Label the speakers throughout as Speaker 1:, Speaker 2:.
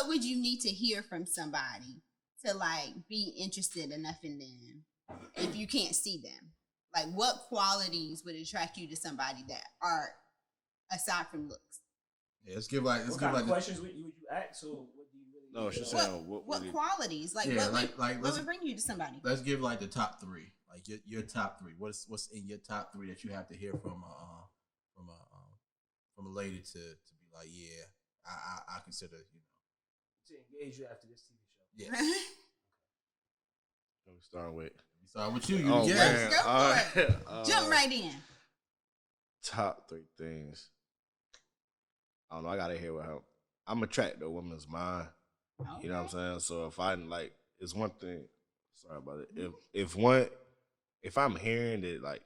Speaker 1: what would you need to hear from somebody to like be interested enough in them if you can't see them? Like, what qualities would attract you to somebody that are aside from looks?
Speaker 2: Yeah, let's give like
Speaker 3: questions would you ask? So what do you really?
Speaker 4: No, she's saying
Speaker 1: what qualities? Like,
Speaker 2: yeah,
Speaker 1: what would bring you to somebody?
Speaker 2: Let's give like the top three. Like your top three. What's in your top three that you have to hear from a lady to be like, yeah, I consider, you know,
Speaker 3: to engage you after this TV show.
Speaker 2: Yeah.
Speaker 4: We start with
Speaker 2: you.
Speaker 4: Oh,
Speaker 2: Yes.
Speaker 1: Go for it. Jump right in.
Speaker 4: Top three things. I don't know. I gotta hear what her. I'm attracted to a woman's mind.
Speaker 1: Okay.
Speaker 4: You know what I'm saying? So if I like, it's one thing. Sorry about it. If I'm hearing that like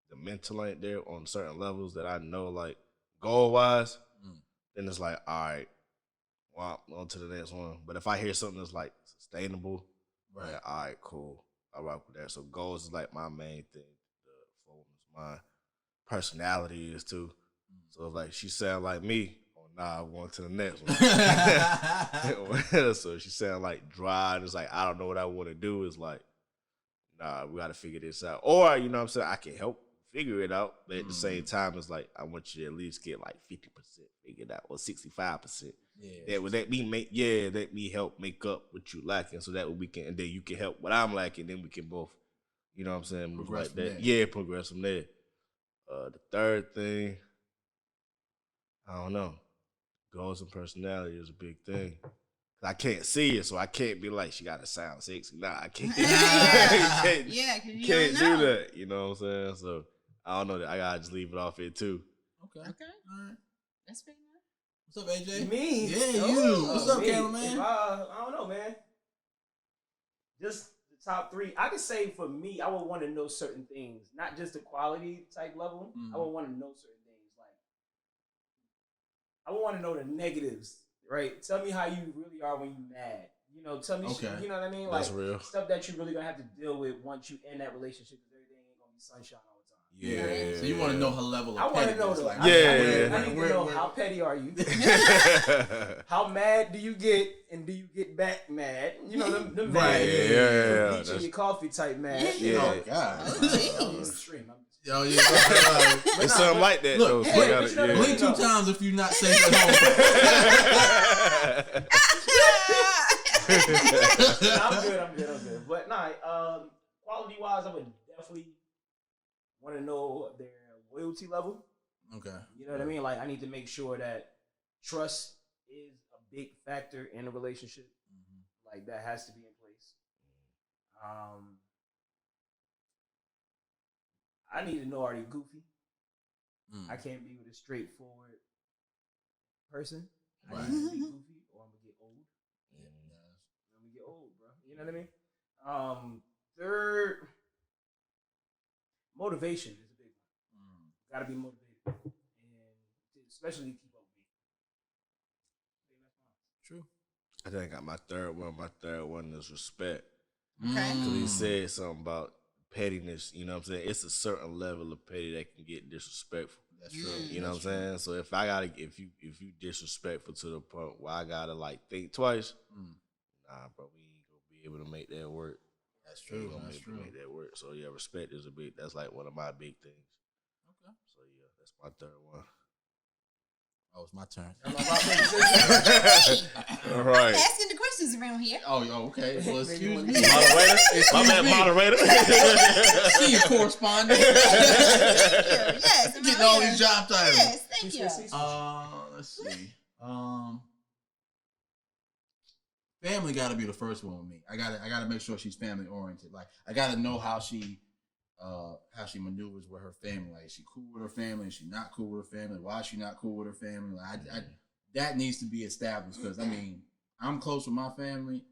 Speaker 4: the mental ain't there on certain levels that I know like goal wise, then it's like, all right, well, on to the next one. But if I hear something that's like sustainable, right, like, all right, cool, I rock with that. So goals is like my main thing for a woman's mind. Personality is too. So if like she sound like me, nah, I'm going to the next one. So she sound like dry and it's like, I don't know what I want to do. It's like, nah, we got to figure this out. Or, you know what I'm saying, I can help figure it out. But at the same time, it's like, I want you to at least get like 50% figured out or 65%. Yeah. Let me help make up what you lacking so that we can, and then you can help what I'm lacking. Then we can both, you know what I'm saying, move like that. Yeah, progress from there. The third thing, I don't know. Goals and personality is a big thing. I can't see it, so I can't be like, she got to sound sexy. Nah, I can't.
Speaker 1: You
Speaker 4: can't do that. You know what I'm saying? So I don't know that. I gotta just leave it off it too.
Speaker 2: Okay. All right.
Speaker 1: That's fair enough.
Speaker 2: What's up, AJ?
Speaker 3: Me?
Speaker 2: Yeah, you. What's up, cameraman?
Speaker 3: I don't know, man. Just the top three. I could say for me, I would want to know certain things, not just the quality type level. I would want to know certain things. Like, I would want to know the negatives, right? Tell me how you really are when you're mad. You know, tell me, you know what I mean? Like,
Speaker 4: that's real.
Speaker 3: Stuff that you're really going to have to deal with once you end that relationship because everything ain't going to be sunshine all the time.
Speaker 4: Yeah.
Speaker 2: So you want to know her level of pettiness.
Speaker 3: I want to know,
Speaker 2: like,
Speaker 3: I need to know how petty are you? How mad do you get, and do you get back mad? You know, them
Speaker 4: right.
Speaker 3: mad.
Speaker 4: Yeah.
Speaker 3: Bleach in your coffee type mad.
Speaker 4: Yeah.
Speaker 2: Oh, God.
Speaker 3: Extreme.
Speaker 2: Yo, yeah.
Speaker 4: It's something like that,
Speaker 2: look,
Speaker 4: though. So
Speaker 2: blink 2 times if you're not safe at home.
Speaker 3: I'm good. But quality-wise, I would definitely want to know their loyalty level.
Speaker 2: Okay.
Speaker 3: You know what I mean? Like, I need to make sure that trust is a big factor in a relationship. Like, that has to be in place. I need to know, are they goofy? I can't be with a straightforward person. I need to be goofy or I'm going to get old. I'm going to get old, bro. You know what I mean? Third, motivation is a big one. Got to be motivated. And especially keep up with me.
Speaker 2: True.
Speaker 4: I think I got my third one. My third one is respect.
Speaker 1: Okay.
Speaker 4: Because he said something about pettiness, you know what I'm saying? It's a certain level of petty that can get disrespectful.
Speaker 2: That's true.
Speaker 4: You know what I'm saying? So if you disrespectful to the point where I gotta like think twice, nah, bro, we ain't gonna be able to make that work.
Speaker 2: That's true.
Speaker 4: That's true. Make that work. So yeah, respect is that's like one of my big things.
Speaker 2: Okay.
Speaker 4: So yeah, that's my third one.
Speaker 2: Oh, it's my turn.
Speaker 4: All right.
Speaker 1: I'm asking the questions around here.
Speaker 2: Oh, okay. Well, excuse me.
Speaker 4: Moderator. My man, moderator.
Speaker 2: Senior correspondent.
Speaker 1: Yes.
Speaker 2: Getting all these job titles.
Speaker 1: Yes, thank you.
Speaker 2: Let's see. Family got to be the first one with me. I gotta make sure she's family oriented. Like, I gotta know how she maneuvers with her family. Like, is she cool with her family? Is she not cool with her family? Why is she not cool with her family? Like, that needs to be established because, I mean, I'm close with my family,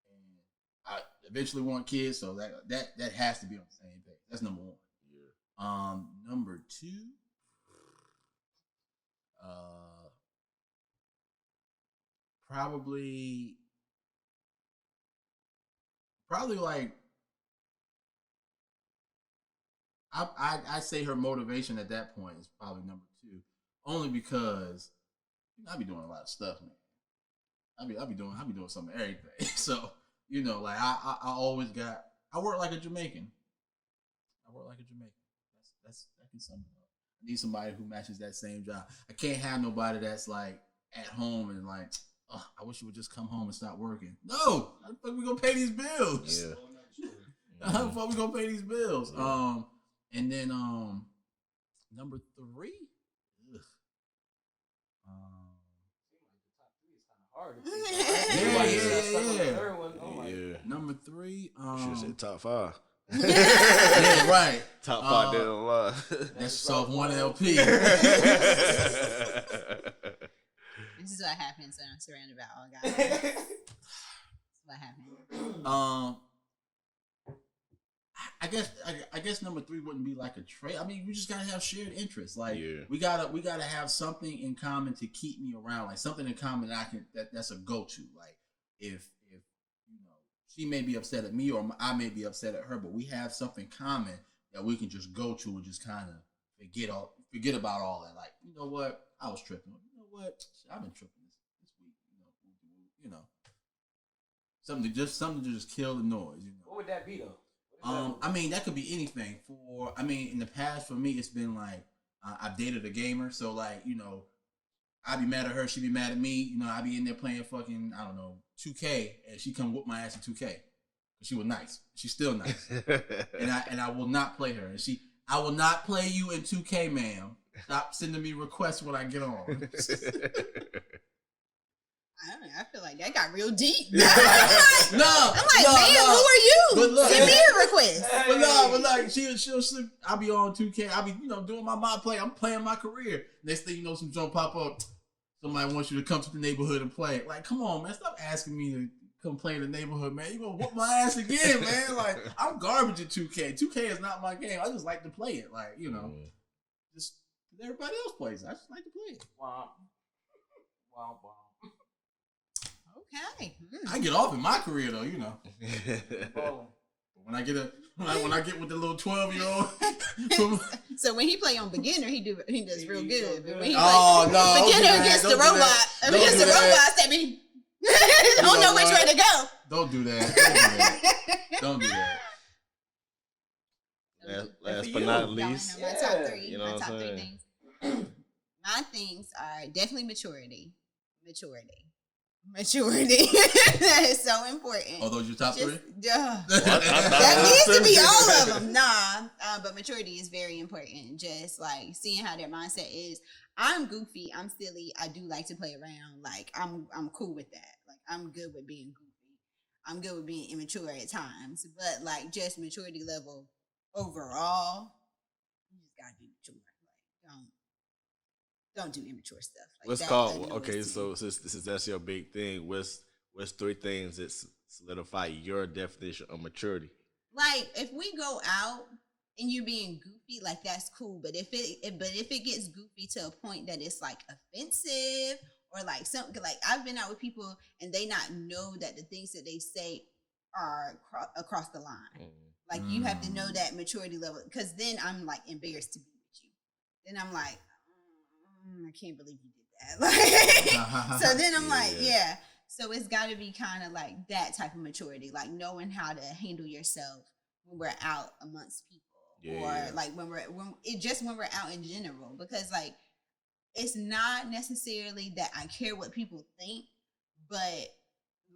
Speaker 2: and I eventually want kids, so that has to be on the same page. That's number one. Yeah. Number two, probably like. I say her motivation at that point is probably number two, only because I be doing a lot of stuff, man. I be doing something everything. So you know, like I always I work like a Jamaican. That can sum it up. I need somebody who matches that same job. I can't have nobody that's like at home and like, oh, I wish you would just come home and stop working. No, how the fuck we gonna pay these bills?
Speaker 4: Yeah.
Speaker 2: How the fuck we gonna pay these bills?
Speaker 4: Yeah.
Speaker 2: And then number 3. Ugh.
Speaker 3: Hard.
Speaker 2: Yeah. Number 3.
Speaker 4: Should say top 5.
Speaker 2: Yeah, right.
Speaker 4: Top 5 dead on line.
Speaker 2: That's soft 1 LP.
Speaker 1: This is what happens when I'm surrounded by all guys. This is what happens.
Speaker 2: I guess number 3 wouldn't be like a trait. I mean, we just gotta have shared interests. Like we gotta have something in common to keep me around. Like something in common that's a go-to. Like if you know she may be upset at me or I may be upset at her, but we have something common that we can just go to and just kind of forget about all that. Like, you know what? I was tripping. You know what? I've been tripping this week. You know, something to just kill the noise. You know.
Speaker 3: What would that be though?
Speaker 2: I mean, that could be anything. In the past, for me, it's been like I've dated a gamer, so like, you know, I'd be mad at her, she'd be mad at me. You know, I'd be in there playing fucking, I don't know, 2K, and she come whoop my ass in 2K. She was nice. She's still nice, and I will not play her. And I will not play you in 2K, ma'am. Stop sending me requests when I get on.
Speaker 1: I don't know. I feel like that got real deep.
Speaker 2: No,
Speaker 1: I'm like, man, who are you?
Speaker 2: But look,
Speaker 1: send me a request.
Speaker 2: But like, she'll I'll be on 2K. I'll be, you know, doing my mod play. I'm playing my career. Next thing you know, some jump pop up. Somebody wants you to come to the neighborhood and play. Like, come on, man. Stop asking me to come play in the neighborhood, man. You gonna whoop my ass again, man. Like, I'm garbage at 2K. 2K is not my game. I just like to play it. Like, you know, just everybody else plays. I just like to play it.
Speaker 3: Wow.
Speaker 1: Okay.
Speaker 2: I get off in my career though, you know. When I get with the little 12-year-old.
Speaker 1: So when he play on beginner, he does real good. But when he
Speaker 2: no,
Speaker 1: beginner against the robot, that mean don't know which way to go.
Speaker 2: Don't do that. Don't do that.
Speaker 4: Last but not least,
Speaker 1: my top 3.
Speaker 4: You know
Speaker 1: my
Speaker 4: what
Speaker 1: top
Speaker 4: I'm
Speaker 1: 3
Speaker 4: saying?
Speaker 1: things. My things are definitely maturity. That is so important.
Speaker 2: Oh, those your top 3?
Speaker 1: That needs to be all of them. But maturity is very important. Just like seeing how their mindset is. I'm goofy. I'm silly. I do like to play around. Like I'm cool with that. Like I'm good with being goofy. I'm good with being immature at times. But like just maturity level overall, you just gotta be mature. Like don't do immature stuff. Like
Speaker 4: what's
Speaker 1: that
Speaker 4: called?
Speaker 1: annoys
Speaker 4: Okay,
Speaker 1: me.
Speaker 4: so since that's your big thing, what's 3 things that solidify your definition of maturity?
Speaker 1: Like if we go out and you're being goofy, like that's cool. But if it gets goofy to a point that it's like offensive or like something, like I've been out with people and they not know that the things that they say are across the line. Like you have to know that maturity level, because then I'm like embarrassed to be with you. Then I'm like, I can't believe you did that. Like, so then I'm like, yeah. So it's got to be kind of like that type of maturity, like knowing how to handle yourself when we're out amongst people, like when we're out in general. Because like it's not necessarily that I care what people think, but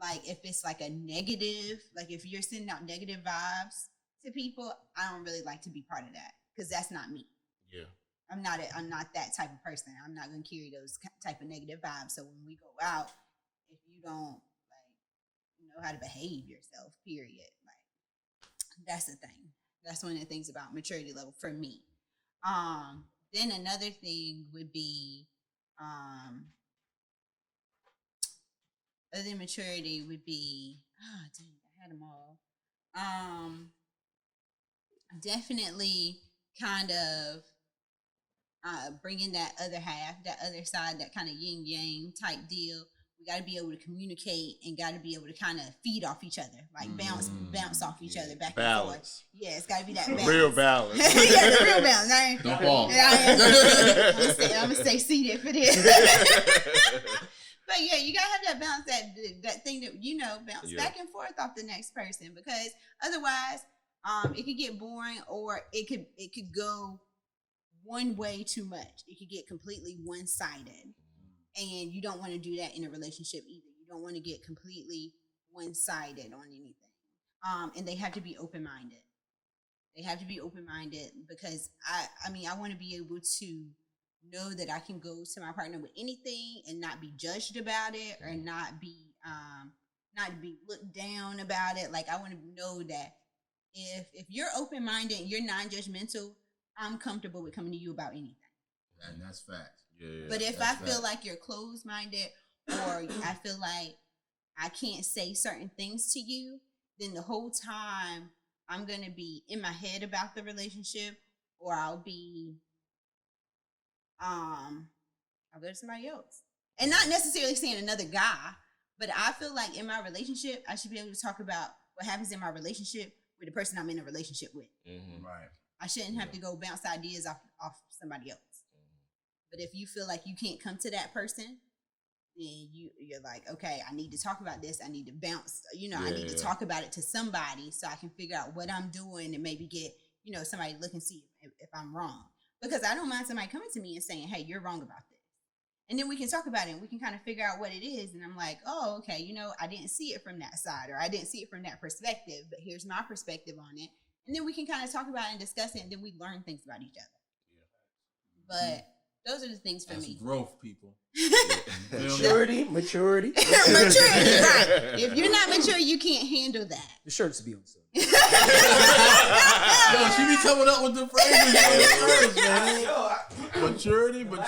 Speaker 1: like if it's like a negative, like if you're sending out negative vibes to people, I don't really like to be part of that because that's not me.
Speaker 4: Yeah.
Speaker 1: I'm not that type of person. I'm not going to carry those type of negative vibes. So when we go out, if you don't like know how to behave yourself, period, like that's the thing. That's one of the things about maturity level for me. Then another thing would be, other than maturity would be, dang, I had them all. Definitely kind of bringing that other half, that other side, that kind of yin yang type deal. We got to be able to communicate and got to be able to kind of feed off each other, like bounce off each other back and forth. Yeah, it's got to be that balance.
Speaker 4: Real balance.
Speaker 1: Yeah, the real balance.
Speaker 2: Don't fall.
Speaker 1: I'm gonna stay seated for this. But yeah, you gotta have that balance, that thing that bounce back and forth off the next person, because otherwise, it could get boring, or it could go one way too much. It could get completely one-sided, and you don't want to do that in a relationship either. You don't want to get completely one-sided on anything. And they have to be open-minded. They have to be open-minded, because I want to be able to know that I can go to my partner with anything and not be judged about it, or not be looked down about it. Like, I want to know that if you're open-minded and you're non-judgmental, I'm comfortable with coming to you about anything.
Speaker 2: And that's facts.
Speaker 4: Yeah.
Speaker 1: But if I feel like you're closed-minded, or I feel like I can't say certain things to you, then the whole time I'm going to be in my head about the relationship, or I'll go to somebody else. And not necessarily saying another guy, but I feel like in my relationship, I should be able to talk about what happens in my relationship with the person I'm in a relationship with.
Speaker 4: Mm-hmm.
Speaker 2: Right.
Speaker 1: I shouldn't have to go bounce ideas off somebody else. But if you feel like you can't come to that person, then you're like, okay, I need to talk about this. I need to bounce, I need to talk about it to somebody so I can figure out what I'm doing, and maybe get, somebody to look and see if I'm wrong. Because I don't mind somebody coming to me and saying, hey, you're wrong about this. And then we can talk about it, and we can kind of figure out what it is. And I'm like, oh, okay, I didn't see it from that side, or I didn't see it from that perspective, but here's my perspective on it. And then we can kind of talk about it and discuss it, and then we learn things about each other. Yeah. But those are the things for me.
Speaker 2: Growth, people.
Speaker 3: Maturity.
Speaker 1: Maturity, right. If you're not mature, you can't handle that.
Speaker 3: The shirts be on sale.
Speaker 2: Yo, she be coming up with the phrases, man. Maturity.
Speaker 3: I'm about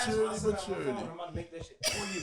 Speaker 3: to make that shit for you.